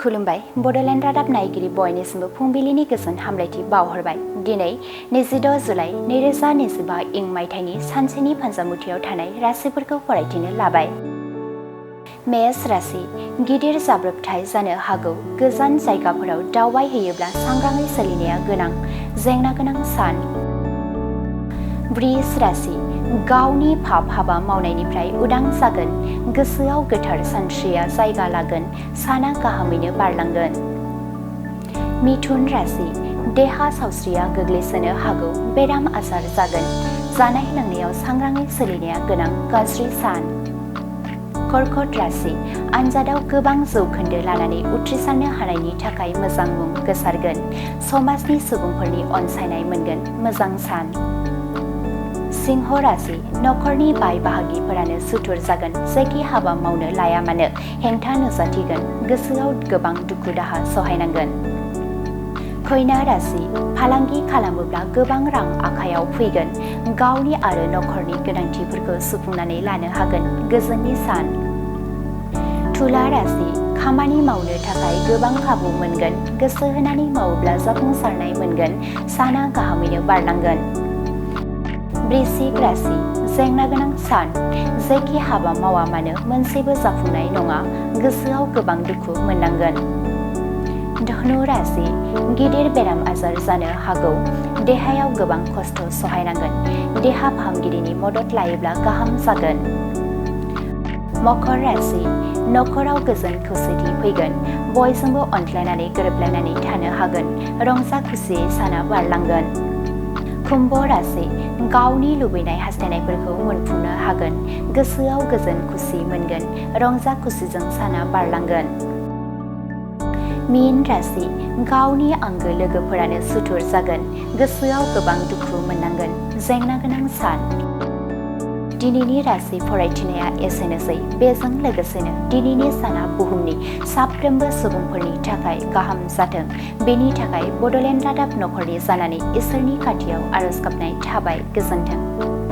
खुलुमबाय बड'लेण्ड रादाब नायगिरि बयनिसिमबो फुंबिलिनि गोजोन हामलायथि बावहरबाय। दिनै 26 जुलाइ 2025 इं मायथाइनि सानसेनि फान्जामुथियाव थानाय राशिफोरखौ फरायथिनो लाबाय। मेष राशि गिदिर जाब्रबथाय जानो हागौ। गोजान जायगाफोराव दावबायहैयोब्ला सांग्राङै सोलिनाया गोनां। जेंना गोनां सान। वृष राशि गावनि पाप हाबा मावनायनिफ्राय उदां जागोन। गोसोआव गोथार सानस्रिया जायगा लागोन। साना गाहामैनो बारलांगोन। मिथुन राशि देहा सावस्रिया गोग्लैसोनो हागौ। बेराम आजार जागोन। जानाय लोंनायाव सांग्राङै सोलिनाया गोनां। गाज्रि सान। कर्कट राशि आनजादाव गोबां जौखोन्दो लानानै उथ्रिसारनो हानायनि थाखाय मोजां मुं गोसारगोन। समाजनि सुबुंफोरनि अनसायनाय मोनगोन। मोजां सान। सिंह राशि नखरनि बाय बाहागिफोरानो सुथुर जागोन। जेखि हाबा मावनो लाया मानो हेंथा नुजाथिगोन। गोसोआव गोबां दुखु दाहा सहायनांगोन। कन्या राशि फालांगि खालामोब्ला गोबां रां आखायाव फैगोन। गावनि आरो नखरनि गोनांथिफोरखौ सुफुंनानै लानो हागोन। गोजोननि सान। तुला राशि खामानि मावनो थाखाय गोबां खाबु मोनगोन। गोसो होनानै मावोब्ला जाफुंसारनाय मोनगोन। साना गाहामैनो बारलांगोन। वृश्चिक राशि जेंना गोनां सान। जेखि हाबा मावा मानो मोनसेबो जाफुंनाय नङा। गोसोआव गोबां दुखु मोननांगोन। धनु राशि गिदिर बेराम आजार जानो हागौ। देहायाव गोबां खस्थ' सहायनांगोन। देहा फाहामगिरिनि मदद लायोब्ला गाहाम जागोन। मकर राशि नखराव गोजोन खौसेथि फैगोन। बयजोंबो अनज्लायनानै गोरोबलायनानै थानो हागोन। रंजा खुसियै साना बारलांगोन। कुम्भ राशि गावनि लुबैनाय हास्थायनायफोरखौ मोनफुंनो हागोन। गोसोआव गोजोन खुसि मोनगोन। रंजा खुसिजों साना बारलांगोन। मीन राशि गावनि आंगो लोगोफोरानो सुथुर जागोन। गोसोआव गोबां दुखु मोननांगोन। जेंना गोनां सान। दिनैनि राशि फरायथिनाया एसेनोसै। बेजों लोगोसेनो दिनैनि साना बुहुमनि साफ्रोमबो सुबुंफोरनि थाखाय गाहाम जाथों। बेनि थाखाय बड'लेण्ड रादाब नखरनि जानानै इसोरनि खाथियाव आरज गाबनाय थाबाय। गोजोन्थों।